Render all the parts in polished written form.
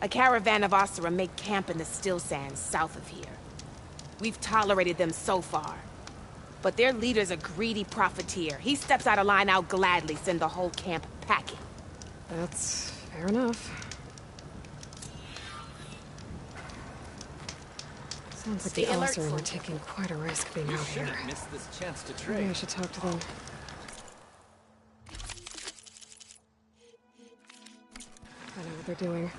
A caravan of Asura make camp in the still sands south of here. We've tolerated them so far. But their leader's a greedy profiteer. He steps out of line, I'll gladly send the whole camp packing. That's fair enough. Sounds like the Asura are taking quite a risk being out here. Missed this chance to trade. Maybe I should talk to them. I know what they're doing.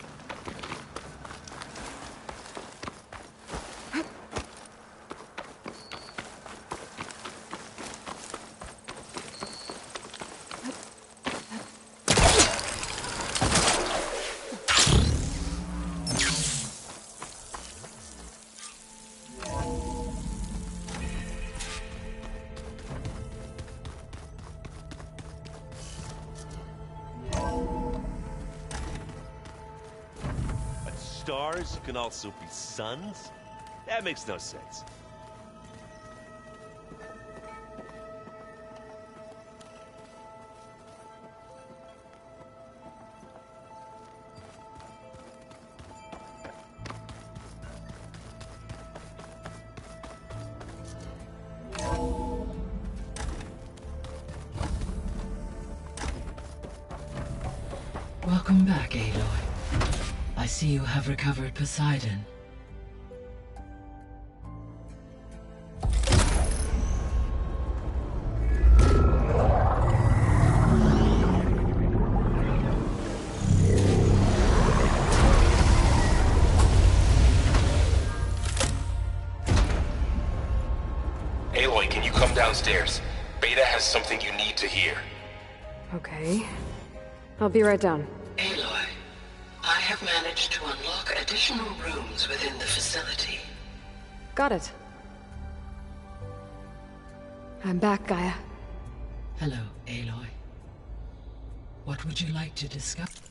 Stars can also be suns? That makes no sense. Welcome back, Aloy. I see you have recovered Poseidon. Aloy, can you come downstairs? Beta has something you need to hear. Okay. I'll be right down. Aloy, I have managed to unlock additional rooms within the facility. Got it. I'm back, Gaia. Hello, Aloy. What would you like to discuss?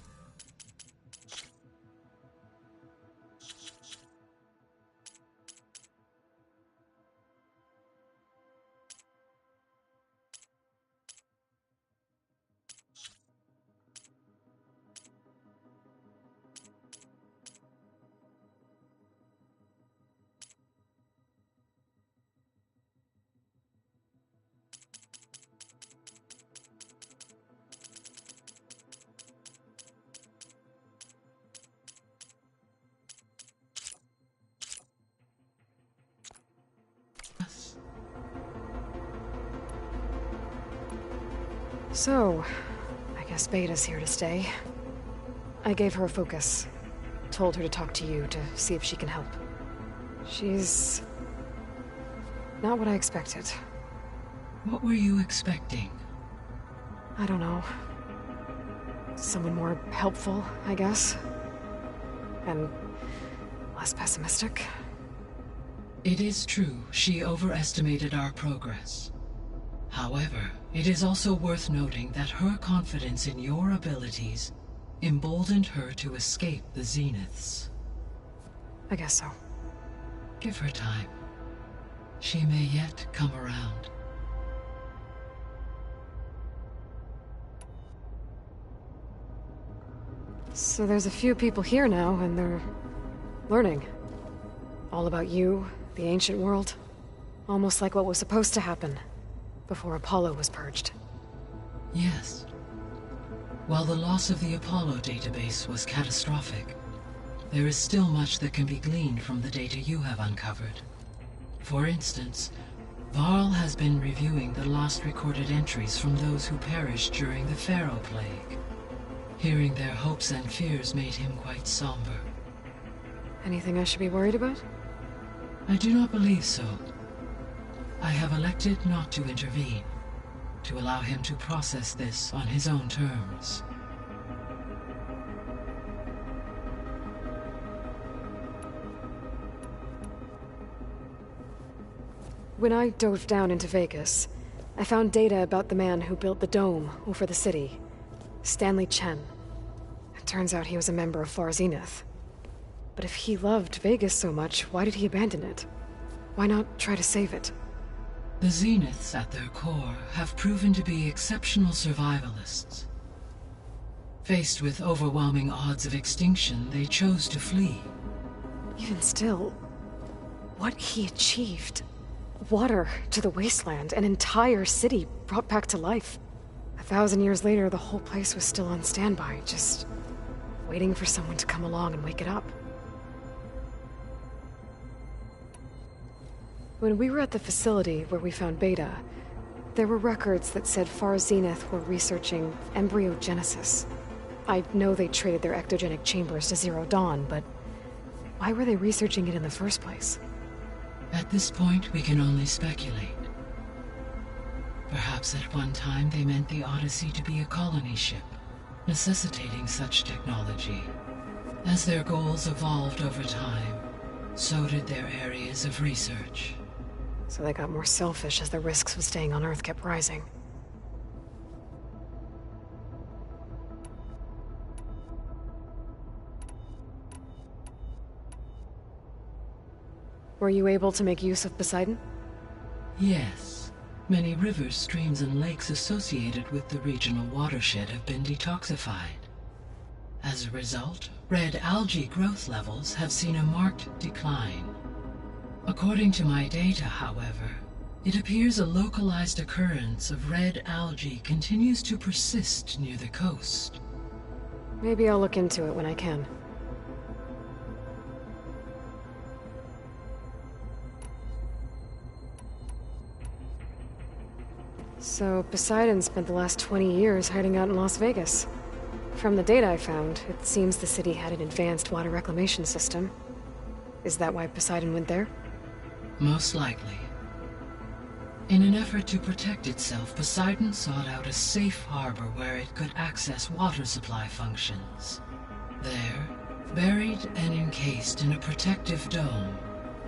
So, I guess Beta's here to stay. I gave her a focus. Told her to talk to you to see if she can help. She's not what I expected. What were you expecting? I don't know. Someone more helpful, I guess. And less pessimistic. It is true, she overestimated our progress. However, it is also worth noting that her confidence in your abilities emboldened her to escape the Zeniths. I guess so. Give her time. She may yet come around. So there's a few people here now, and they're learning. All about you, the ancient world. Almost like what was supposed to happen before Apollo was purged. Yes. While the loss of the Apollo database was catastrophic, there is still much that can be gleaned from the data you have uncovered. For instance, Varl has been reviewing the last recorded entries from those who perished during the Pharaoh Plague. Hearing their hopes and fears made him quite somber. Anything I should be worried about? I do not believe so. I have elected not to intervene, to allow him to process this on his own terms. When I dove down into Vegas, I found data about the man who built the dome over the city, Stanley Chen. It turns out he was a member of Far Zenith. But if he loved Vegas so much, why did he abandon it? Why not try to save it? The Zeniths, at their core, have proven to be exceptional survivalists. Faced with overwhelming odds of extinction, they chose to flee. Even still, what he achieved. Water to the wasteland, an entire city brought back to life. 1,000 years later, the whole place was still on standby, just waiting for someone to come along and wake it up. When we were at the facility where we found Beta, there were records that said Far Zenith were researching embryogenesis. I know they traded their ectogenic chambers to Zero Dawn, but why were they researching it in the first place? At this point, we can only speculate. Perhaps at one time they meant the Odyssey to be a colony ship, necessitating such technology. As their goals evolved over time, so did their areas of research. So they got more selfish as the risks of staying on Earth kept rising. Were you able to make use of Poseidon? Yes. Many rivers, streams, and lakes associated with the regional watershed have been detoxified. As a result, red algae growth levels have seen a marked decline. According to my data, however, it appears a localized occurrence of red algae continues to persist near the coast. Maybe I'll look into it when I can. So, Poseidon spent the last 20 years hiding out in Las Vegas. From the data I found, it seems the city had an advanced water reclamation system. Is that why Poseidon went there? Most likely. In an effort to protect itself, Poseidon sought out a safe harbor where it could access water supply functions. There, buried and encased in a protective dome,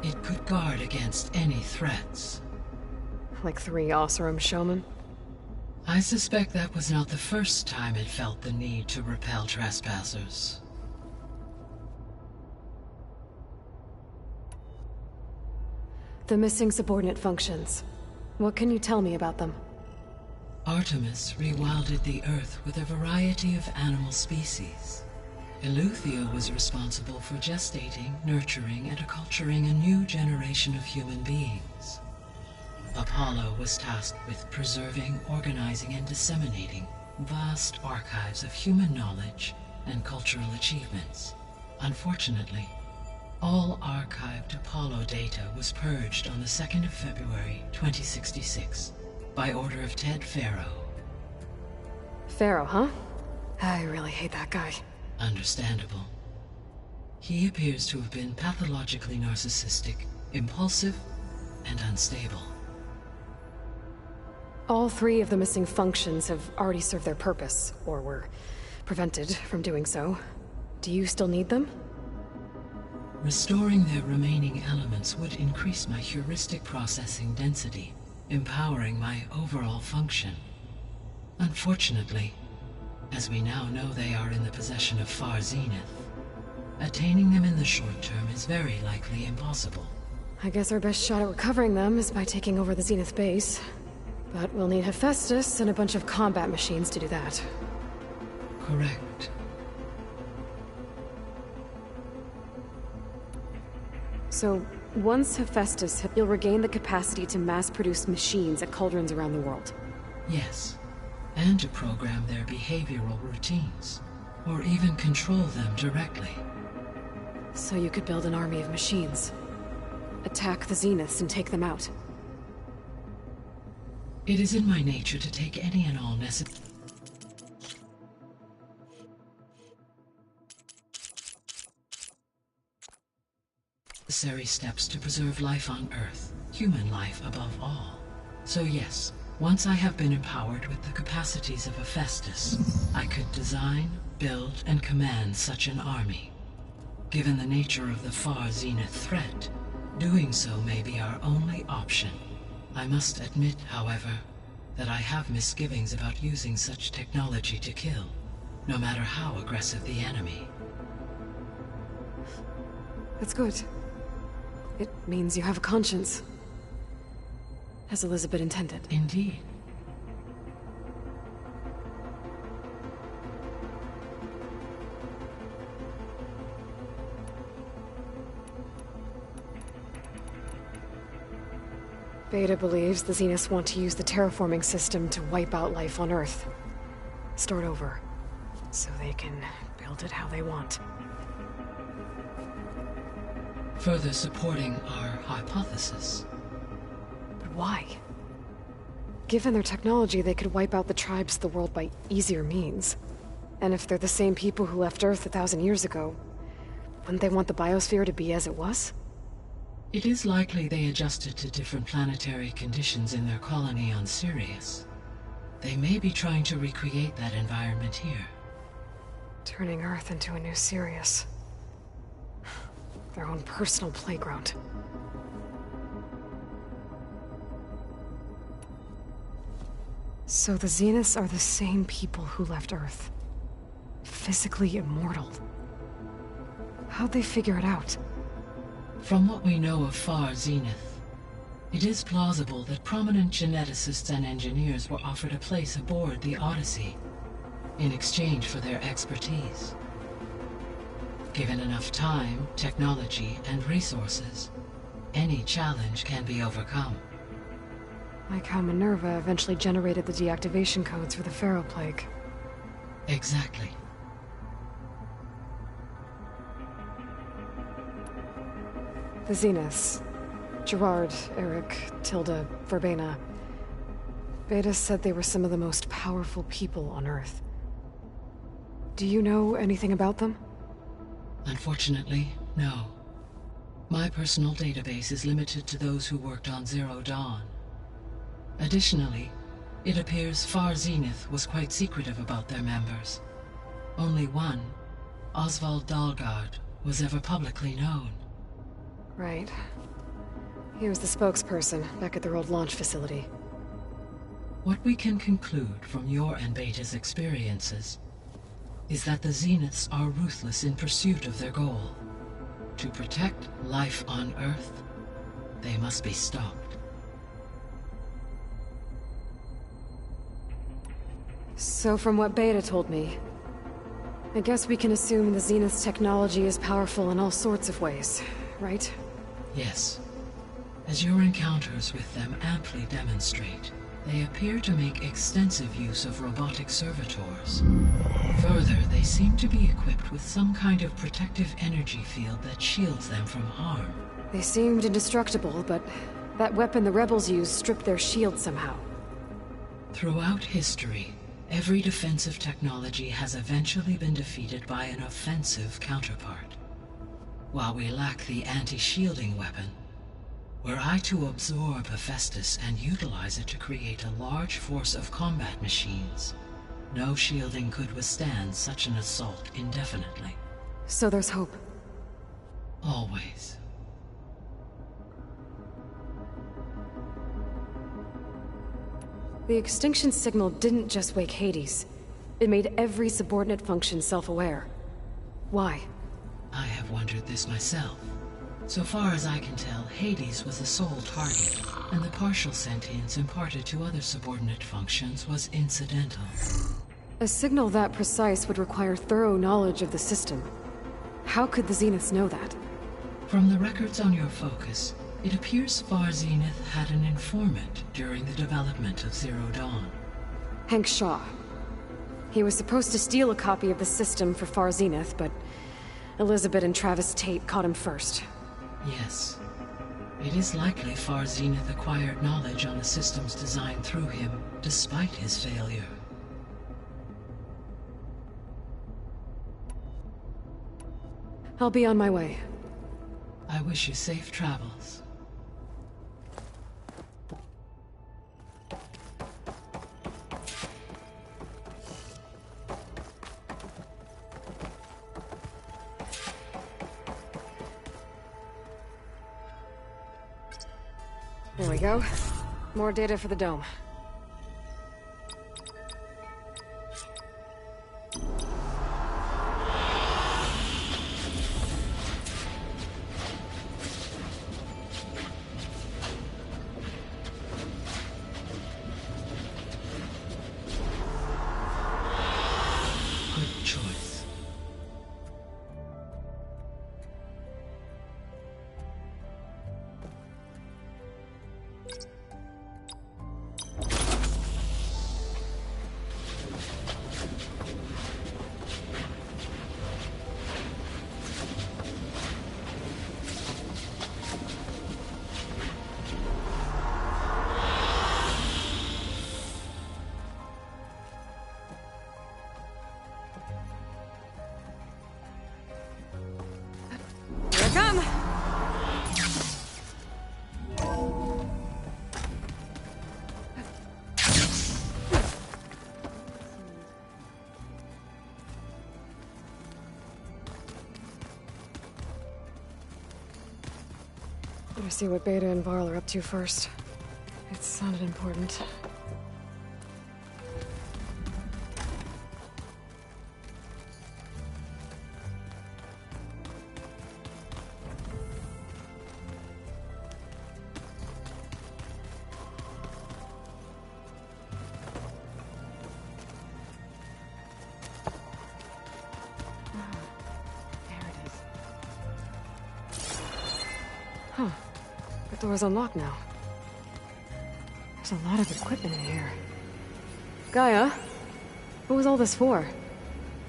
it could guard against any threats. Like 3 Oseram showmen? I suspect that was not the first time it felt the need to repel trespassers. The missing subordinate functions. What can you tell me about them? Artemis rewilded the Earth with a variety of animal species. Eleuthia was responsible for gestating, nurturing, and acculturating a new generation of human beings. Apollo was tasked with preserving, organizing, and disseminating vast archives of human knowledge and cultural achievements. Unfortunately, all archived Apollo data was purged on the 2nd of February, 2066, by order of Ted Faro. Faro, huh? I really hate that guy. Understandable. He appears to have been pathologically narcissistic, impulsive, and unstable. All 3 of the missing functions have already served their purpose, or were prevented from doing so. Do you still need them? Restoring their remaining elements would increase my heuristic processing density, empowering my overall function. Unfortunately, as we now know they are in the possession of Far Zenith, attaining them in the short term is very likely impossible. I guess our best shot at recovering them is by taking over the Zenith base. But we'll need Hephaestus and a bunch of combat machines to do that. Correct. So, once Hephaestus, you'll regain the capacity to mass-produce machines at cauldrons around the world. Yes, and to program their behavioral routines, or even control them directly. So you could build an army of machines. Attack the Zeniths and take them out. It is in my nature to take any and all necessary steps to preserve life on Earth, human life above all. So yes, once I have been empowered with the capacities of Hephaestus, I could design, build, and command such an army. Given the nature of the Far Zenith threat, doing so may be our only option. I must admit, however, that I have misgivings about using such technology to kill, no matter how aggressive the enemy. That's good. It means you have a conscience. As Elizabeth intended. Indeed. Beta believes the Zeniths want to use the terraforming system to wipe out life on Earth. Start over, so they can build it how they want. Further supporting our hypothesis. But why? Given their technology, they could wipe out the tribes of the world by easier means. And if they're the same people who left Earth 1,000 years ago, wouldn't they want the biosphere to be as it was? It is likely they adjusted to different planetary conditions in their colony on Sirius. They may be trying to recreate that environment here. Turning Earth into a new Sirius. Their own personal playground. So the Zeniths are the same people who left Earth. Physically immortal. How'd they figure it out? From what we know of Far Zenith, it is plausible that prominent geneticists and engineers were offered a place aboard the Odyssey in exchange for their expertise. Given enough time, technology, and resources, any challenge can be overcome. Like how Minerva eventually generated the deactivation codes for the Pharaoh Plague. Exactly. The Zeniths. Gerard, Eric, Tilda, Verbena. Beta said they were some of the most powerful people on Earth. Do you know anything about them? Unfortunately, no. My personal database is limited to those who worked on Zero Dawn. Additionally, it appears Far Zenith was quite secretive about their members. Only one, Oswald Dahlgard, was ever publicly known. Right. He was the spokesperson back at their old launch facility. What we can conclude from your and Beta's experiences is that the Zeniths are ruthless in pursuit of their goal. To protect life on Earth, they must be stopped. So from what Beta told me, I guess we can assume the Zenith's technology is powerful in all sorts of ways, right? Yes. As your encounters with them amply demonstrate, they appear to make extensive use of robotic servitors. Further, they seem to be equipped with some kind of protective energy field that shields them from harm. They seemed indestructible, but that weapon the rebels used stripped their shield somehow. Throughout history, every defensive technology has eventually been defeated by an offensive counterpart. While we lack the anti-shielding weapon, were I to absorb Hephaestus and utilize it to create a large force of combat machines, no shielding could withstand such an assault indefinitely. So there's hope. Always. The extinction signal didn't just wake Hades. It made every subordinate function self-aware. Why? I have wondered this myself. So far as I can tell, Hades was the sole target, and the partial sentience imparted to other subordinate functions was incidental. A signal that precise would require thorough knowledge of the system. How could the Zeniths know that? From the records on your focus, it appears Far Zenith had an informant during the development of Zero Dawn. Hank Shaw. He was supposed to steal a copy of the system for Far Zenith, but Elizabeth and Travis Tate caught him first. Yes. It is likely Far Zenith acquired knowledge on the systems designed through him, despite his failure. I'll be on my way. I wish you safe travels. There we go. More data for the dome. Good choice. Better see what Beta and Varl are up to first. It sounded important. Huh. The door's unlocked now. There's a lot of equipment in here. Gaia? What was all this for?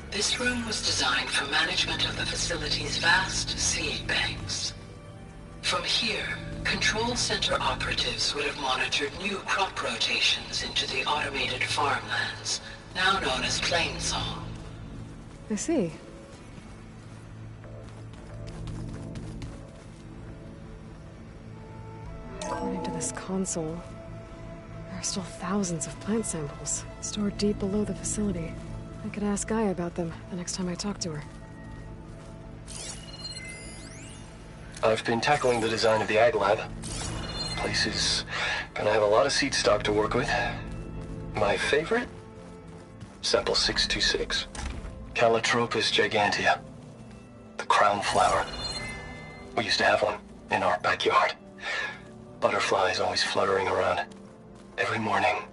This room was designed for management of the facility's vast seed banks. From here, Control Center operatives would have monitored new crop rotations into the automated farmlands, now known as Plainsong. I see. According to this console, there are still thousands of plant samples stored deep below the facility. I could ask Gaia about them the next time I talk to her. I've been tackling the design of the Ag Lab. Place is gonna have a lot of seed stock to work with. My favorite? Sample 626. Calotropis gigantea. The crown flower. We used to have one in our backyard. Butterflies always fluttering around. Every morning,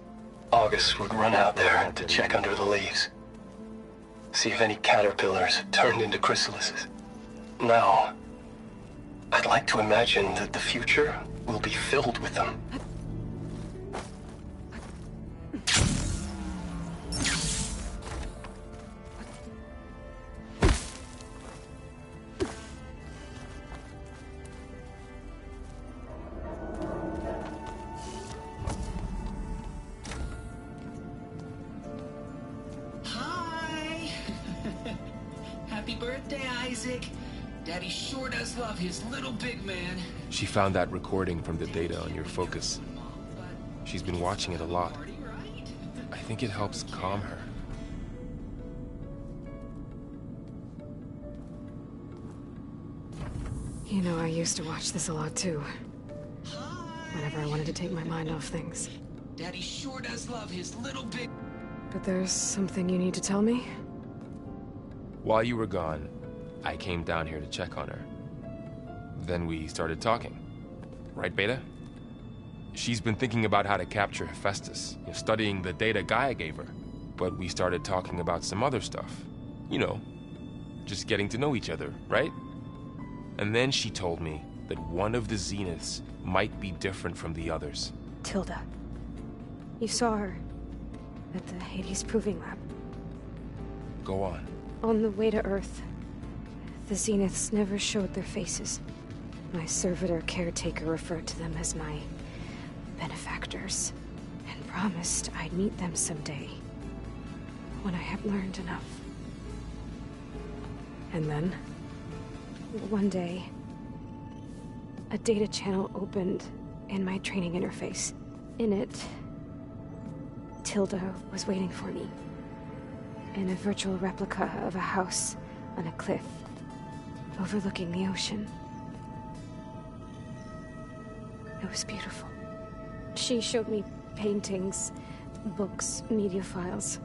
August would run out there to check under the leaves. See if any caterpillars turned into chrysalises. Now, I'd like to imagine that the future will be filled with them. Hi! Happy birthday, Isaac! Daddy sure does love his little big man. She found that recording from the data on your focus. She's been watching it a lot. I think it helps calm her. You know, I used to watch this a lot too. Whenever I wanted to take my mind off things. Daddy sure does love his little big... But there's something you need to tell me? While you were gone, I came down here to check on her. Then we started talking. Right, Beta? She's been thinking about how to capture Hephaestus, studying the data Gaia gave her. But we started talking about some other stuff. You know, just getting to know each other, right? And then she told me that one of the Zeniths might be different from the others. Tilda. You saw her at the Hades Proving Lab. Go on. On the way to Earth, the Zeniths never showed their faces. My servitor caretaker referred to them as my benefactors, and promised I'd meet them someday, when I had learned enough. And then? One day, a data channel opened in my training interface. In it, Tilda was waiting for me, in a virtual replica of a house on a cliff overlooking the ocean. It was beautiful. She showed me paintings, books, media files.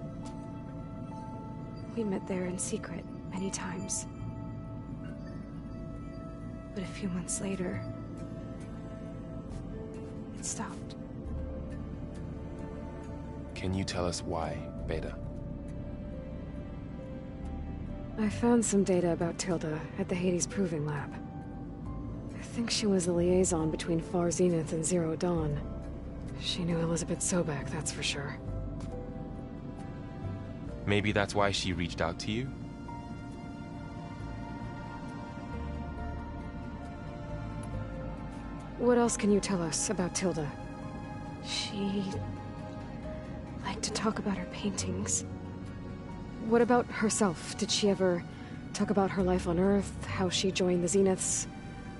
We met there in secret many times. But a few months later, it stopped. Can you tell us why, Beta? I found some data about Tilda at the Hades Proving Lab. I think she was the liaison between Far Zenith and Zero Dawn. She knew Elizabeth Sobek, that's for sure. Maybe that's why she reached out to you? What else can you tell us about Tilda? She liked to talk about her paintings. What about herself? Did she ever talk about her life on Earth, how she joined the Zeniths,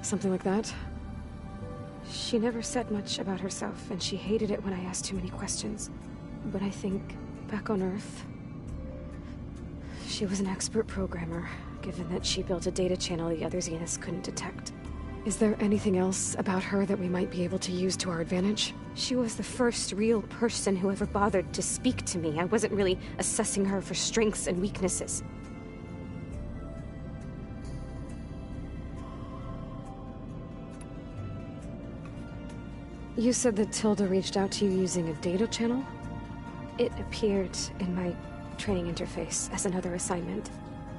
something like that? She never said much about herself, and she hated it when I asked too many questions. But I think, back on Earth, she was an expert programmer, given that she built a data channel the other Zeniths couldn't detect. Is there anything else about her that we might be able to use to our advantage? She was the first real person who ever bothered to speak to me. I wasn't really assessing her for strengths and weaknesses. You said that Tilda reached out to you using a data channel? It appeared in my training interface as another assignment.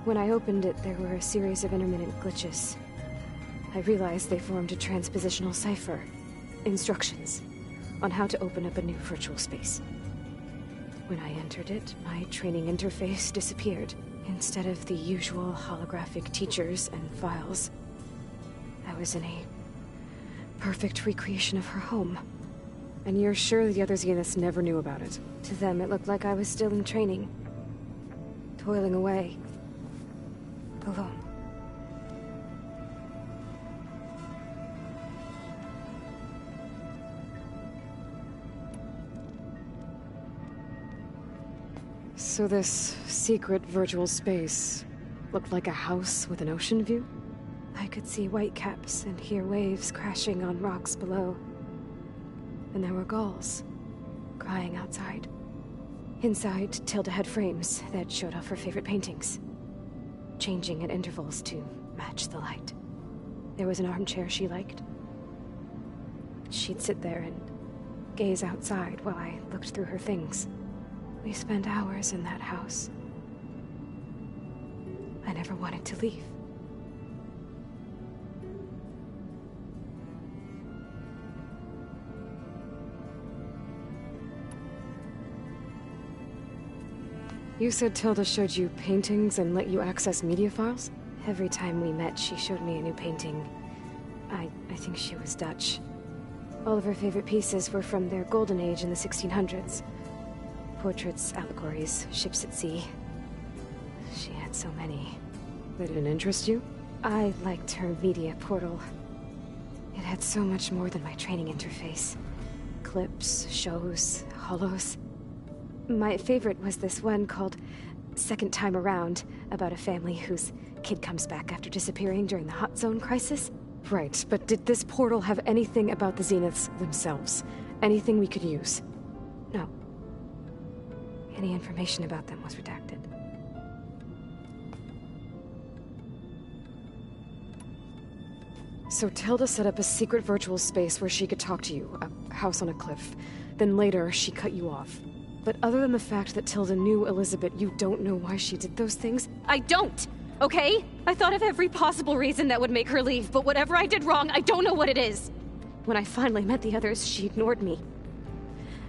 When I opened it, there were a series of intermittent glitches. I realized they formed a transpositional cipher. Instructions on how to open up a new virtual space. When I entered it, my training interface disappeared. Instead of the usual holographic teachers and files, I was in a perfect recreation of her home. And you're sure the other Zeniths never knew about it? To them, it looked like I was still in training. Toiling away. Alone. So this secret virtual space looked like a house with an ocean view? I could see whitecaps and hear waves crashing on rocks below. And there were gulls, crying outside. Inside, Tilda had frames that showed off her favorite paintings, changing at intervals to match the light. There was an armchair she liked. She'd sit there and gaze outside while I looked through her things. We spent hours in that house. I never wanted to leave. You said Tilda showed you paintings and let you access media files? Every time we met, she showed me a new painting. I think she was Dutch. All of her favorite pieces were from their golden age in the 1600s. Portraits, allegories, ships at sea. She had so many. They didn't interest you? I liked her media portal. It had so much more than my training interface. Clips, shows, holos. My favorite was this one called Second Time Around, about a family whose kid comes back after disappearing during the Hot Zone crisis. Right, but did this portal have anything about the Zeniths themselves? Anything we could use? No. Any information about them was redacted. So Tilda set up a secret virtual space where she could talk to you, a house on a cliff. Then later, she cut you off. But other than the fact that Tilda knew Elizabeth, you don't know why she did those things? I don't! Okay? I thought of every possible reason that would make her leave, but whatever I did wrong, I don't know what it is. When I finally met the others, she ignored me.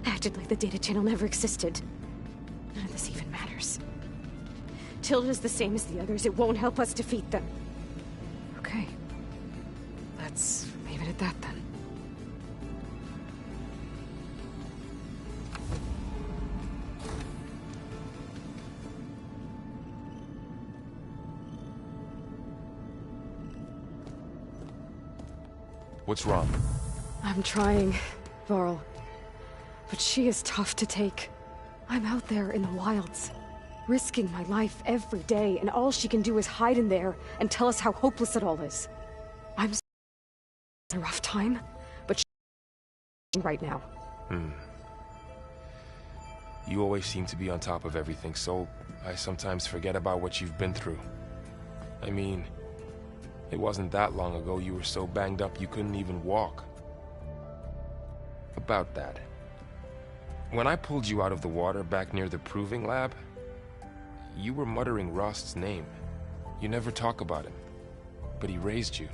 Acted like the data channel never existed. None of this even matters. Tilda's the same as the others. It won't help us defeat them. Okay. Let's leave it at that then. What's wrong? I'm trying, Varl. But she is tough to take. I'm out there in the wilds, risking my life every day, and all she can do is hide in there and tell us how hopeless it all is. I'm a rough time, but she's right now. You always seem to be on top of everything, so I sometimes forget about what you've been through. I mean, it wasn't that long ago you were so banged up you couldn't even walk. About that. When I pulled you out of the water back near the proving lab, you were muttering Rost's name. You never talk about him. But he raised you,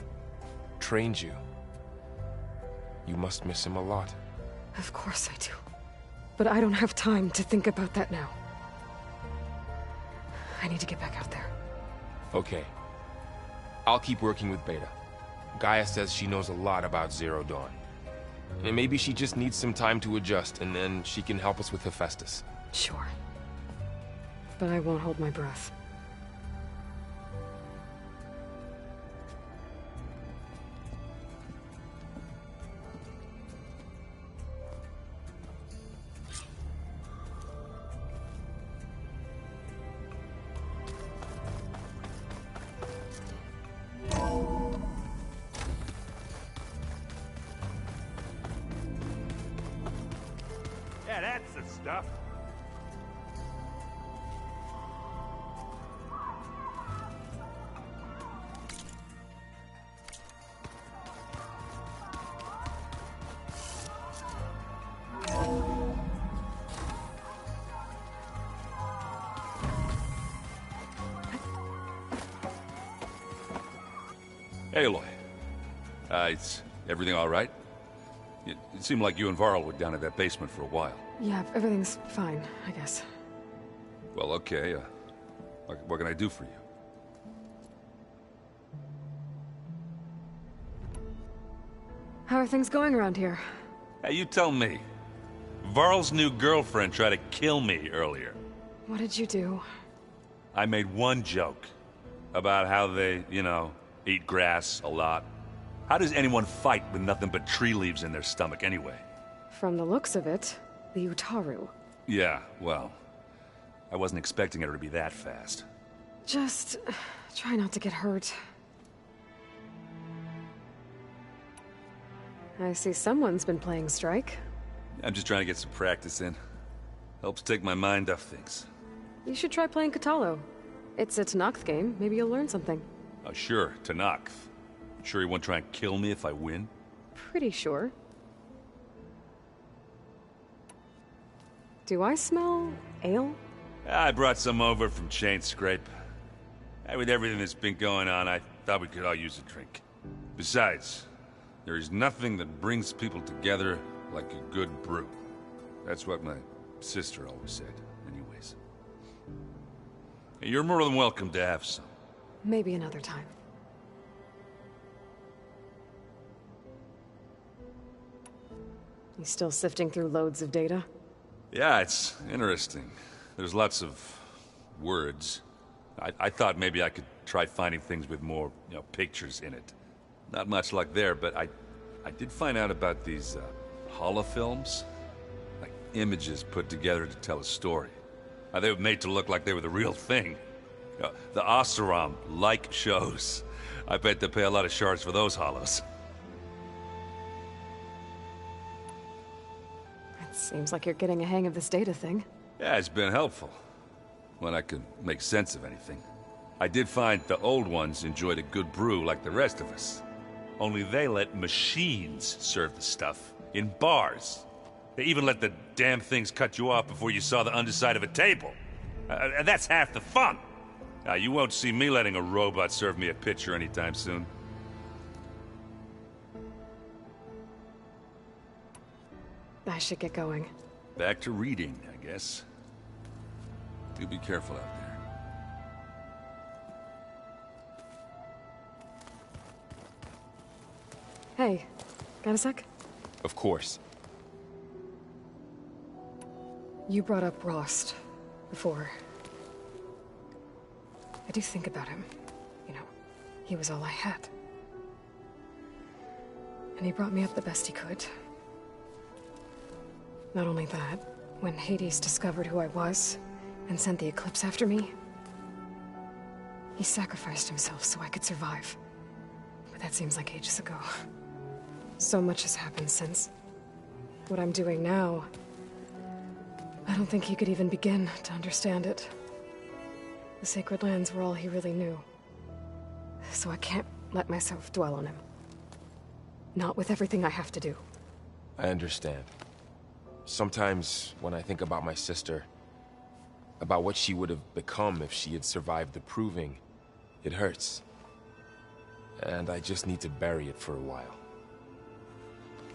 trained you. You must miss him a lot. Of course I do. But I don't have time to think about that now. I need to get back out there. Okay. I'll keep working with Beta. Gaia says she knows a lot about Zero Dawn. And maybe she just needs some time to adjust, and then she can help us with Hephaestus. Sure. But I won't hold my breath. that's the stuff. Aloy. Is everything all right? It seemed like you and Varl were down at that basement for a while. Yeah, everything's fine, I guess. Well, okay. What can I do for you? How are things going around here? Hey, you tell me. Varl's new girlfriend tried to kill me earlier. What did you do? I made one joke about how they, eat grass a lot. How does anyone fight with nothing but tree leaves in their stomach anyway? From the looks of it, the Utaru. Yeah, well, I wasn't expecting her to be that fast. Just try not to get hurt. I see someone's been playing Strike. I'm just trying to get some practice in. Helps take my mind off things. You should try playing Katalo. It's a Tenakth game. Maybe you'll learn something. Oh, sure, Tenakth. Sure you won't try and kill me if I win? Pretty sure. Do I smell ale? I brought some over from Chain Scrape. With everything that's been going on, I thought we could all use a drink. Besides, there is nothing that brings people together like a good brew. That's what my sister always said, anyways. You're more than welcome to have some. Maybe another time. You still sifting through loads of data? Yeah, it's interesting. There's lots of words. I thought maybe I could try finding things with more, pictures in it. Not much luck there, but I did find out about these holofilms. Like images put together to tell a story. They were made to look like they were the real thing. The Oseram like shows. I bet they pay a lot of shards for those hollows. It seems like you're getting a hang of this data thing. Yeah, it's been helpful. When I could make sense of anything. I did find the old ones enjoyed a good brew like the rest of us. Only they let machines serve the stuff in bars. They even let the damn things cut you off before you saw the underside of a table. And that's half the fun. Now, you won't see me letting a robot serve me a pitcher anytime soon. I should get going. Back to reading, I guess. Do be careful out there. Hey, got a sec? Of course. You brought up Rost before. I do think about him. He was all I had. And he brought me up the best he could. Not only that, when Hades discovered who I was and sent the Eclipse after me, he sacrificed himself so I could survive. But that seems like ages ago. So much has happened since. What I'm doing now, I don't think he could even begin to understand it. The Sacred Lands were all he really knew. So I can't let myself dwell on him. Not with everything I have to do. I understand. Sometimes, when I think about my sister, about what she would have become if she had survived the Proving, it hurts. And I just need to bury it for a while.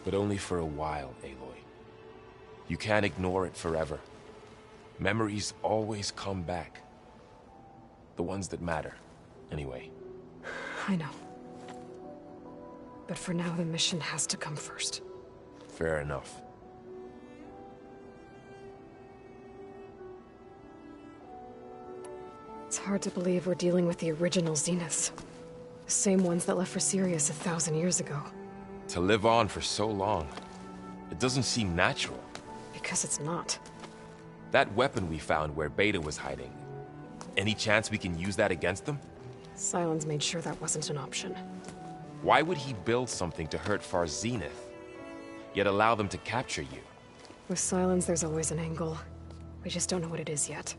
But only for a while, Aloy. You can't ignore it forever. Memories always come back. The ones that matter, anyway. I know. But for now, the mission has to come first. Fair enough. It's hard to believe we're dealing with the original Zeniths. The same ones that left for Sirius 1,000 years ago. To live on for so long, it doesn't seem natural. Because it's not. That weapon we found where Beta was hiding, any chance we can use that against them? Sylens made sure that wasn't an option. Why would he build something to hurt Far Zenith, yet allow them to capture you? With Silence, there's always an angle. We just don't know what it is yet.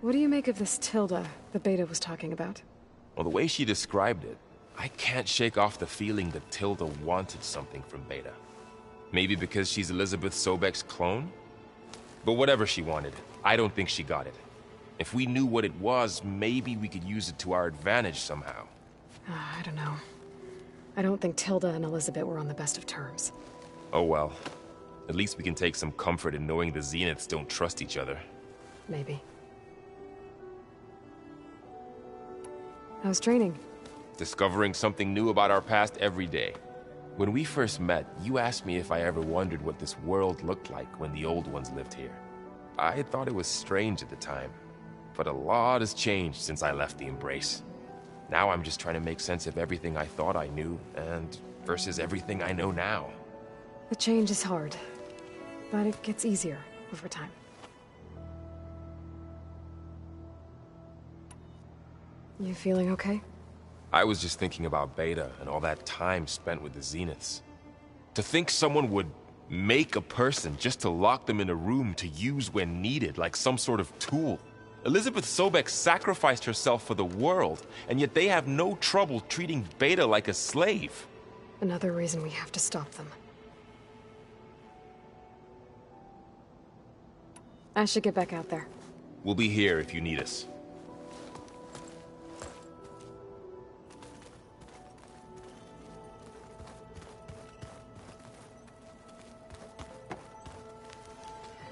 What do you make of this Tilda the Beta was talking about? Well, the way she described it, I can't shake off the feeling that Tilda wanted something from Beta. Maybe because she's Elizabeth Sobek's clone? But whatever she wanted, I don't think she got it. If we knew what it was, maybe we could use it to our advantage somehow. I don't know. I don't think Tilda and Elizabeth were on the best of terms. Oh well. At least we can take some comfort in knowing the Zeniths don't trust each other. Maybe. How's training? Discovering something new about our past every day. When we first met, you asked me if I ever wondered what this world looked like when the old ones lived here. I thought it was strange at the time, but a lot has changed since I left the Embrace. Now I'm just trying to make sense of everything I thought I knew, and versus everything I know now. The change is hard, but it gets easier over time. You feeling okay? I was just thinking about Beta and all that time spent with the Zeniths. To think someone would make a person just to lock them in a room to use when needed, like some sort of tool. Elizabeth Sobek sacrificed herself for the world, and yet they have no trouble treating Beta like a slave. Another reason we have to stop them. I should get back out there. We'll be here if you need us.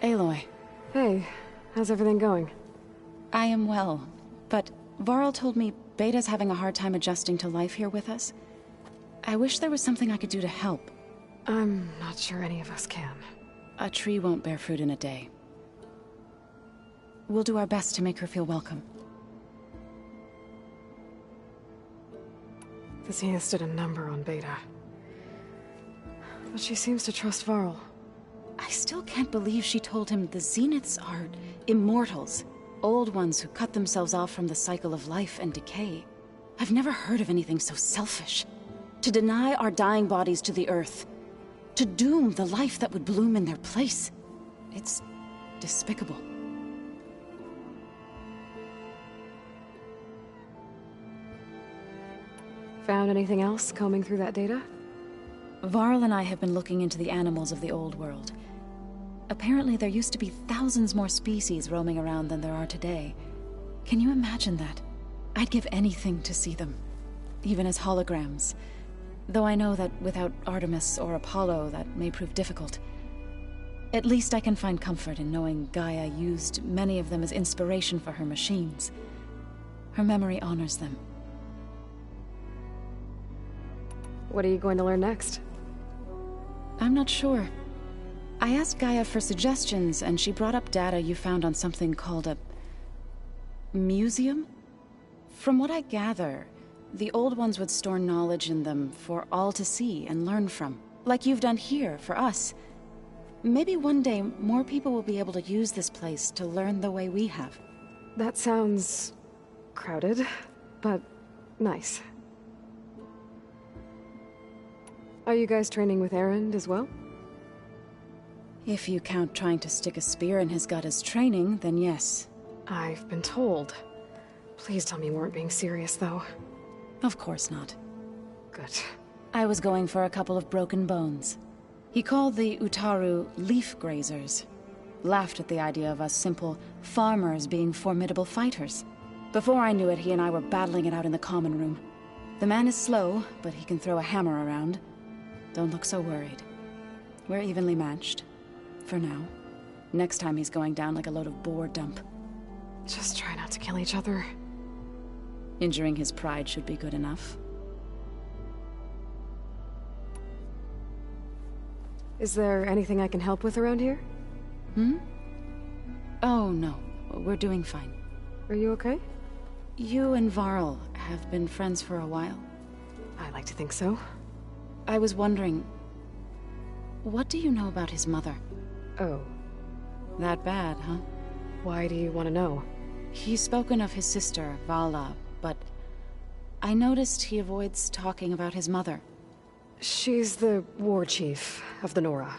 Aloy. Hey, how's everything going? I am well, but Varl told me Beta's having a hard time adjusting to life here with us. I wish there was something I could do to help. I'm not sure any of us can. A tree won't bear fruit in a day. We'll do our best to make her feel welcome. The Zeniths did a number on Beta. But she seems to trust Varl. I still can't believe she told him the Zeniths are immortals. Old ones who cut themselves off from the cycle of life and decay. I've never heard of anything so selfish. To deny our dying bodies to the Earth. To doom the life that would bloom in their place. It's despicable. Found anything else combing through that data? Varl and I have been looking into the animals of the old world. Apparently there used to be thousands more species roaming around than there are today. Can you imagine that? I'd give anything to see them. Even as holograms. Though I know that without Artemis or Apollo, that may prove difficult. At least I can find comfort in knowing Gaia used many of them as inspiration for her machines. Her memory honors them. What are you going to learn next? I'm not sure. I asked Gaia for suggestions, and she brought up data you found on something called a museum? From what I gather, the old ones would store knowledge in them for all to see and learn from. Like you've done here, for us. Maybe one day, more people will be able to use this place to learn the way we have. That sounds crowded, but nice. Are you guys training with Erend as well? If you count trying to stick a spear in his gut as training, then yes. I've been told. Please tell me you weren't being serious, though. Of course not. Good. I was going for a couple of broken bones. He called the Utaru leaf grazers. Laughed at the idea of us simple farmers being formidable fighters. Before I knew it, he and I were battling it out in the common room. The man is slow, but he can throw a hammer around. Don't look so worried. We're evenly matched. For now. Next time he's going down like a load of boar dump. Just try not to kill each other. Injuring his pride should be good enough. Is there anything I can help with around here? Oh, no. We're doing fine. Are you okay? You and Varl have been friends for a while. I like to think so. I was wondering... what do you know about his mother? Oh. That bad, huh? Why do you want to know? He's spoken of his sister, Vala, but... I noticed he avoids talking about his mother. She's the war chief of the Nora.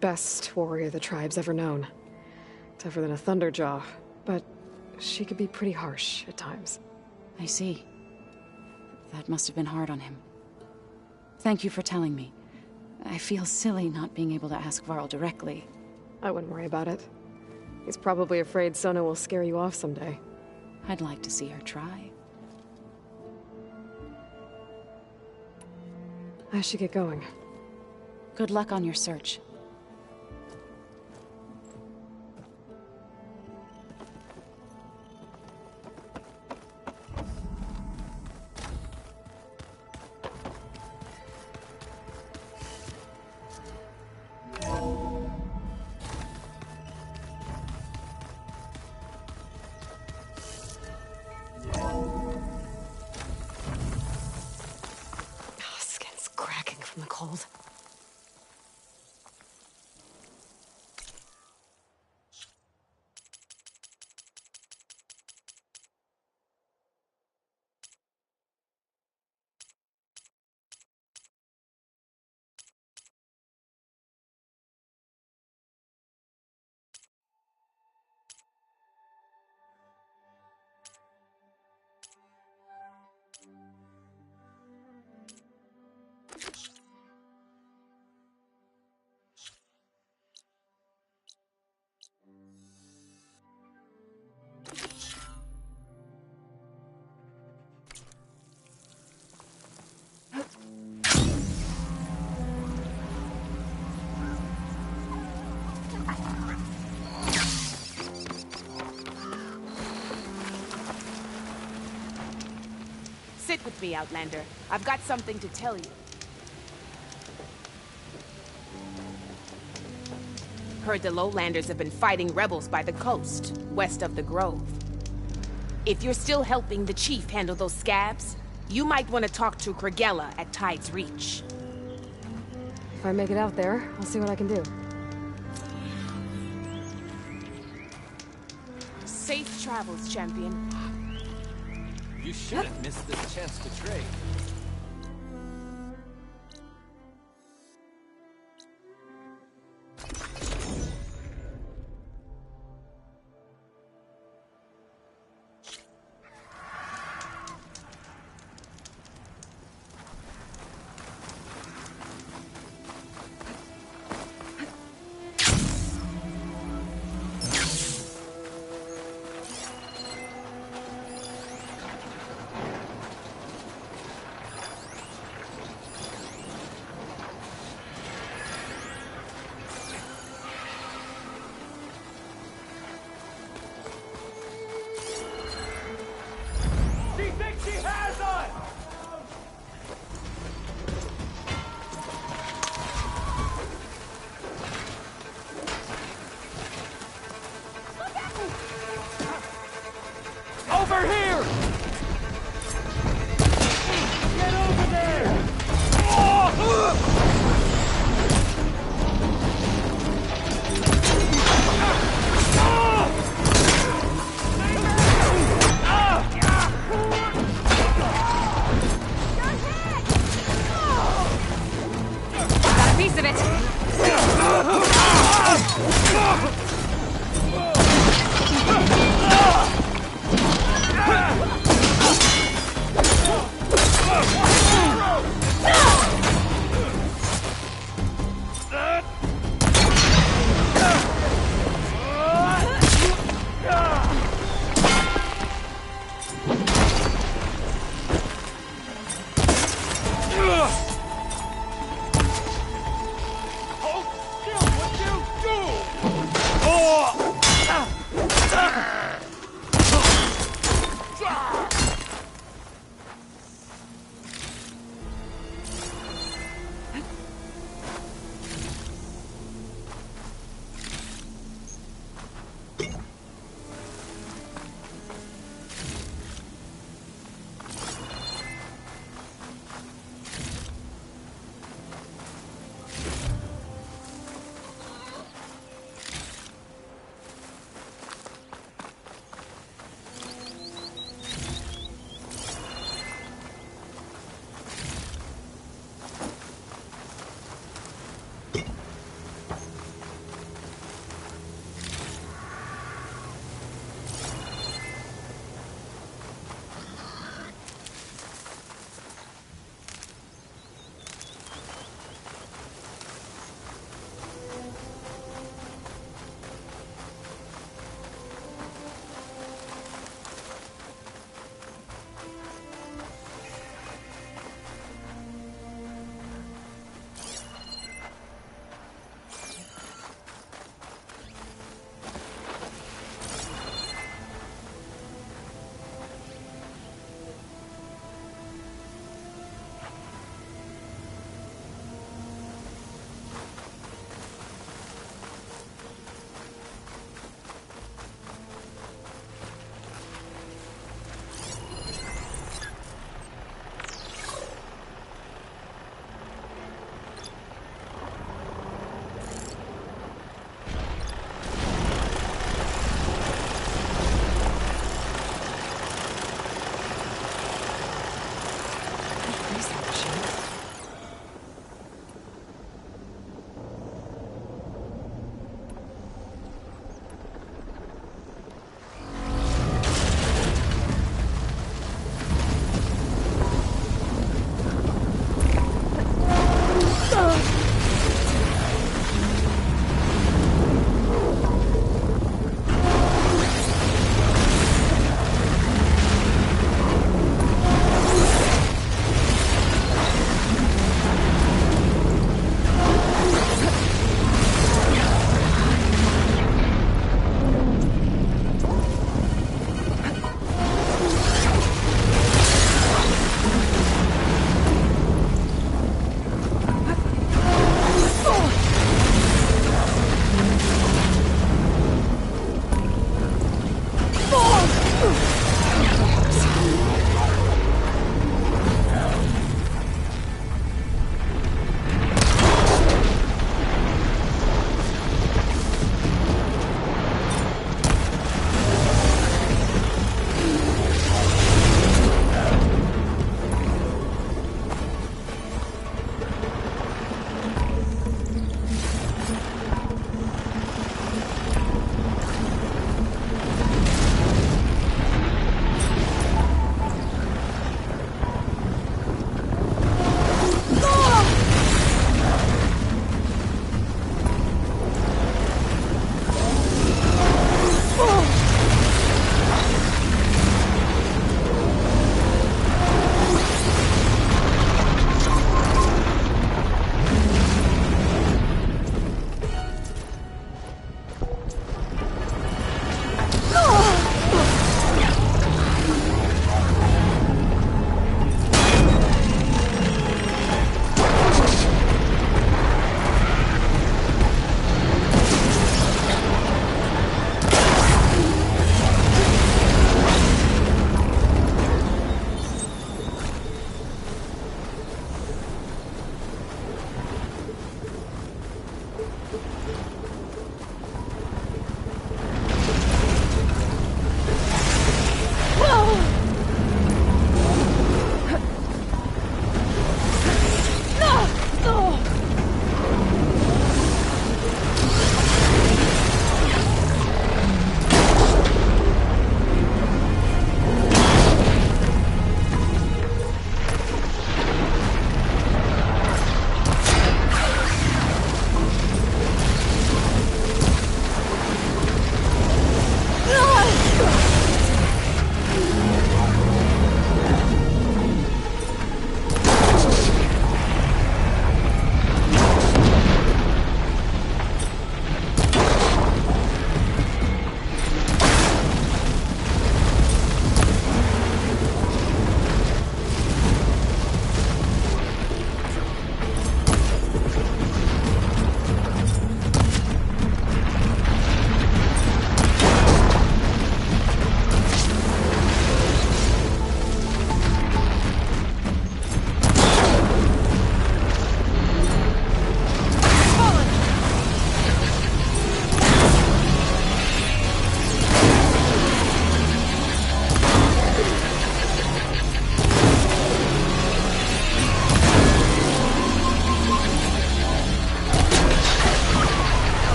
Best warrior the tribe's ever known. Tougher than a Thunderjaw, but she could be pretty harsh at times. I see. That must have been hard on him. Thank you for telling me. I feel silly not being able to ask Varl directly. I wouldn't worry about it. He's probably afraid Sona will scare you off someday. I'd like to see her try. I should get going. Good luck on your search. Skin's cracking from the cold. Sit with me, Outlander. I've got something to tell you. Heard the Lowlanders have been fighting rebels by the coast, west of the Grove. If you're still helping the chief handle those scabs, you might want to talk to Kragella at Tide's Reach. If I make it out there, I'll see what I can do. Safe travels, champion. You shouldn't miss this chance to trade.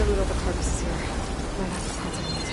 loot all the carcasses here. Might have to find some meat.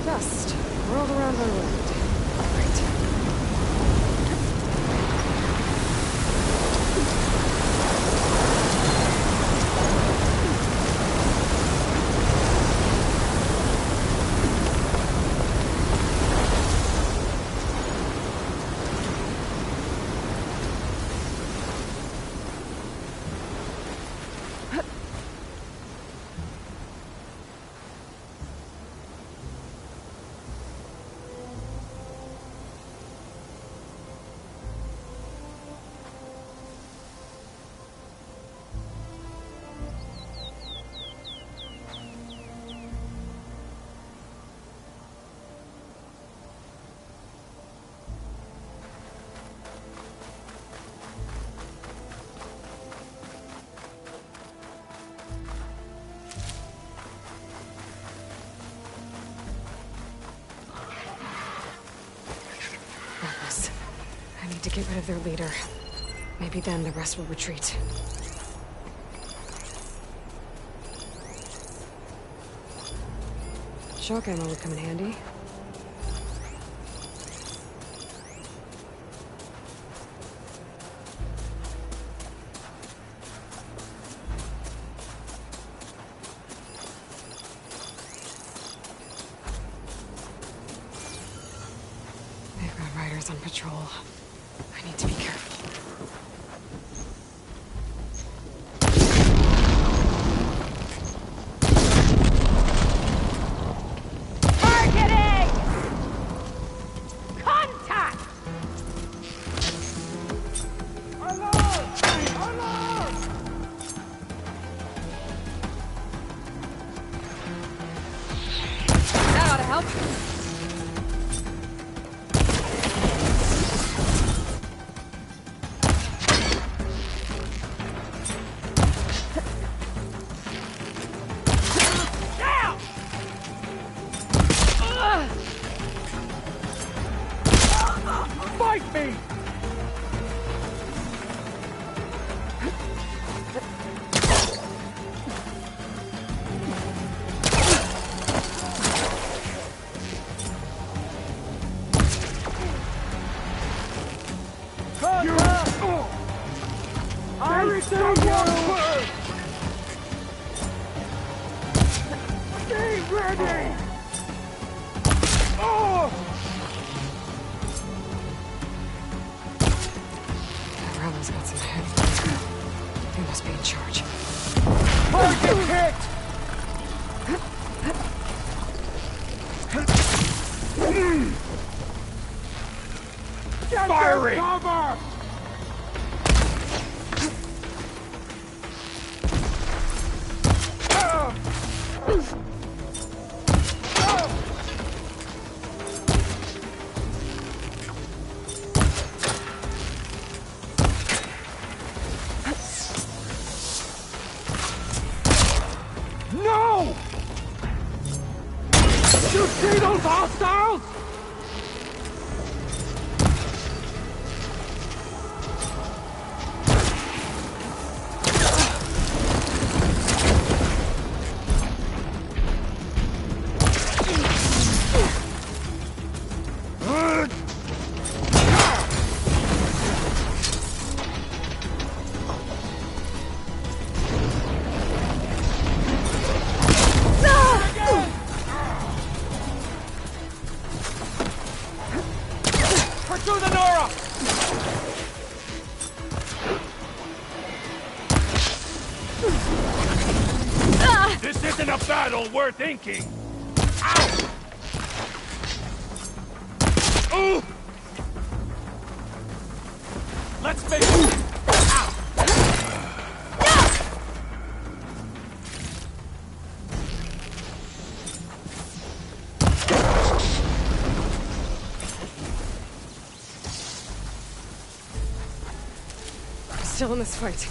Dust whirled around my wound. Right. To get rid of their leader. Maybe then the rest will retreat. Shock ammo would come in handy. They've got riders on patrol. I need to be careful. Targeting! Contact! Alarm! Alarm! That ought to help. Fight me! I say one word! Be ready! Oh! Varl's got some heavy. They must be in charge. Target hit! Get Firing! Cover! No! You see those hostiles? Pursue the Nora! This isn't a battle worth inking! Ow! Ooh! Let's make it! Ow! Still in this fight.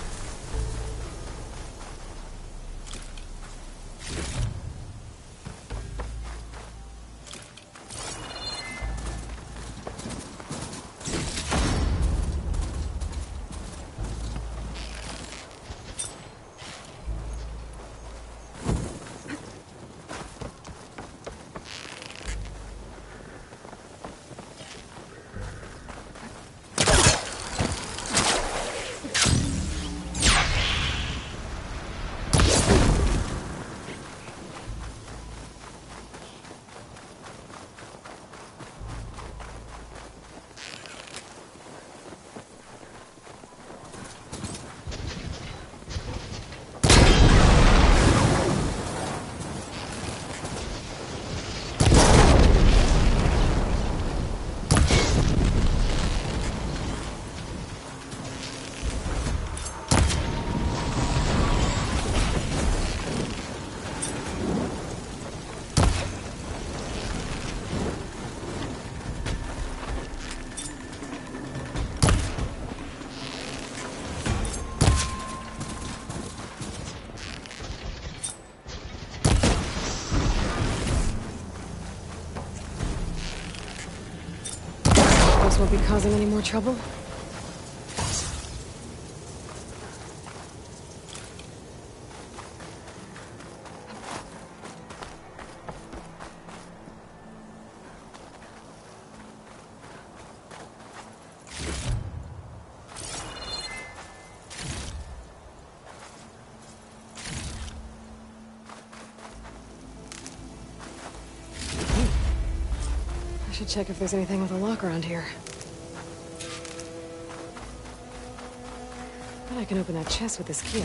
Won't be causing any more trouble? I should check if there's anything with a lock around here. I can open that chest with this key.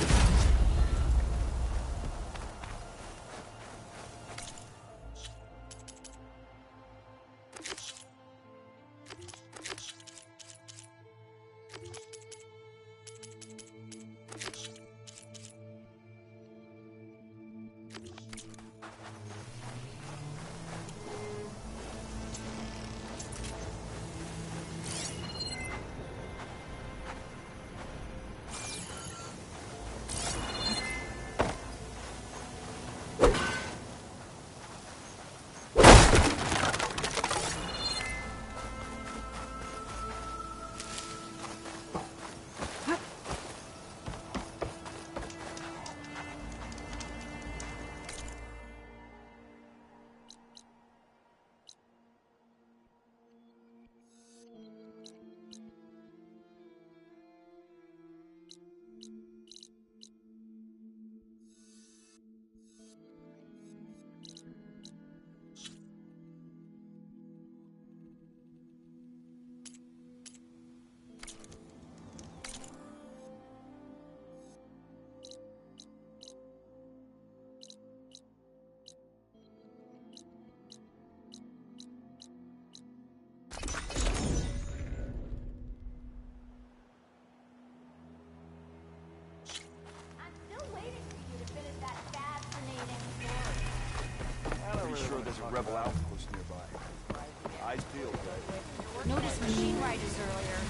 Eyes peeled, right? Noticed machine riders earlier.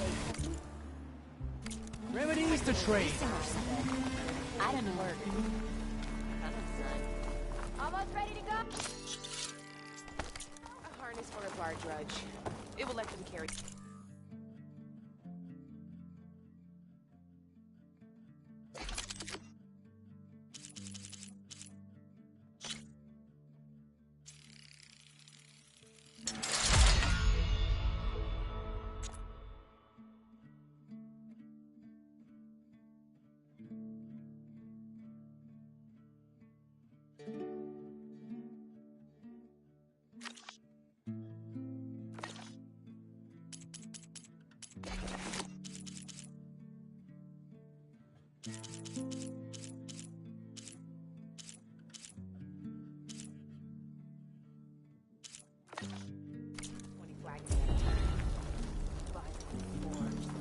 Remedies to trade. I don't know. Almost ready to go. A harness for a bar drudge. It will let them carry.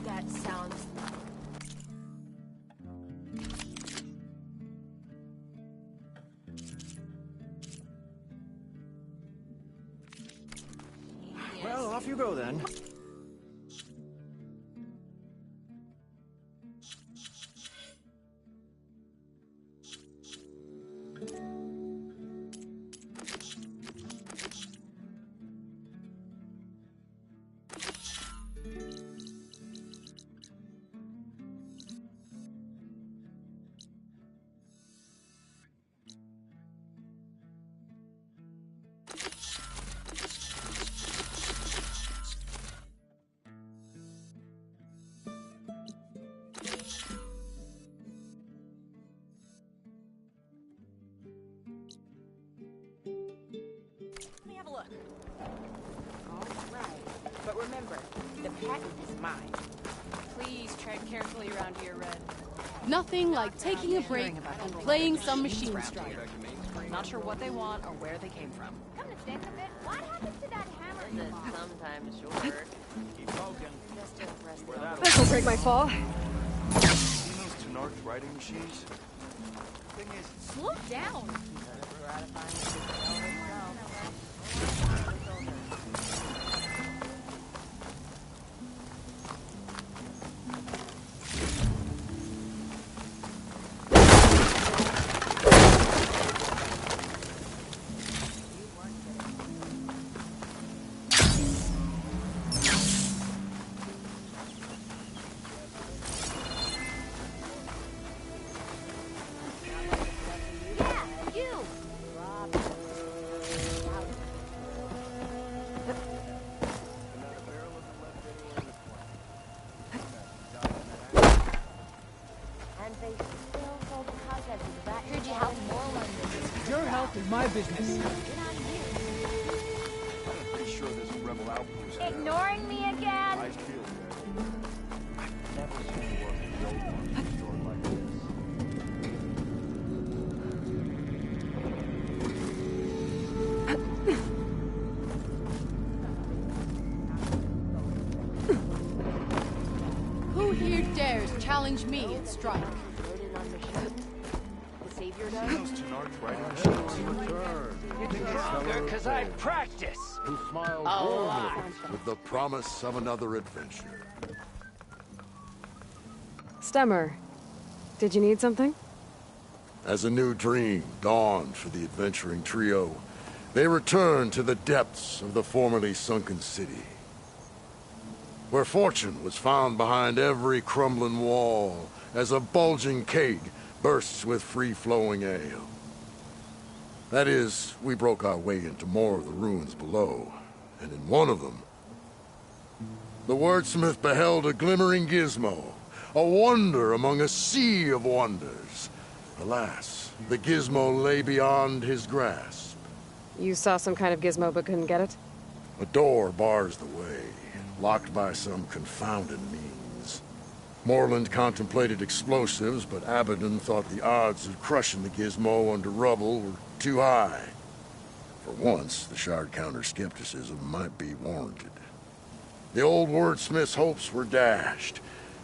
That sounds... Well, off you go then. Let me have a look. All right. But remember, the patent is mine. Please tread carefully around here, Red. Nothing like taking a break and playing some Machine around Strike. here. Not sure what they want or where they came from. Come to think of it, what happened to that hammer you bought? Sometimes short. Keep poking. Just to impress them. This'll break my fall. Seen those Tenarch writing machines? Thing is, Slow down. Your health is my business. I'm pretty sure this rebel outpost has Ignoring me again? eyes peeled. I've never seen work in the old one stored like this. Who here dares challenge me at strike? The savior Seen does? those Tenarch writing machines? Getting stronger because I practice. Who smiles A warmly lot. with the promise of another adventure. Stemmer, did you need something? As a new dream dawned for the adventuring trio, they returned to the depths of the formerly sunken city, where fortune was found behind every crumbling wall as a bulging keg bursts with free-flowing ale. That is, we broke our way into more of the ruins below, and in one of them, the wordsmith beheld a glimmering gizmo, a wonder among a sea of wonders. Alas, the gizmo lay beyond his grasp. You saw some kind of gizmo but couldn't get it? A door bars the way, locked by some confounded means. Morland contemplated explosives, but Abaddon thought the odds of crushing the gizmo under rubble were too high. For once, the Shard Counter's skepticism might be warranted. The old wordsmith's hopes were dashed,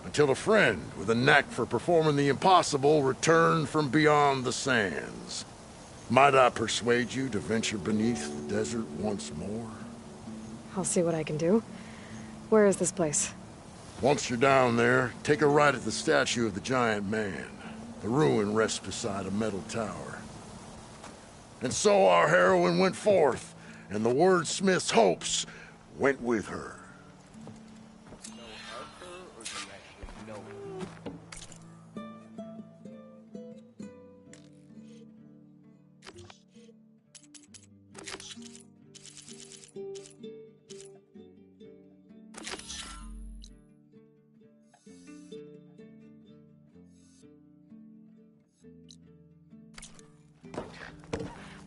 until a friend with a knack for performing the impossible returned from beyond the sands. Might I persuade you to venture beneath the desert once more? I'll see what I can do. Where is this place? Once you're down there, take a right at the statue of the giant man. The ruin rests beside a metal tower. And so our heroine went forth, and the wordsmith's hopes went with her.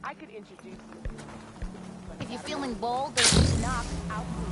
I could introduce you. If you're feeling bold, there's just knock out.